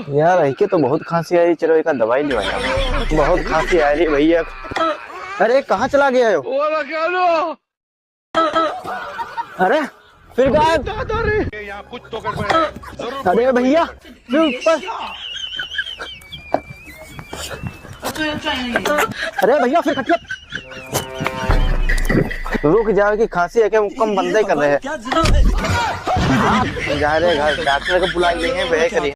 यार के तो बहुत खांसी आ रही, चलो एक दवाई लेवाया। बहुत खांसी आ रही भैया। अरे कहाँ चला गया हो? अरे फिर गायब। कुछ तो गड़बड़ है। अरे भैया फिर ऊपर। अरे भैया फिर खटिया। रुक जाओ कि खांसी है क्या, मुक्कम बंदे कर रहे हैं। जा रहे घर, डॉक्टर को बुला लिए हैं, वह करिए।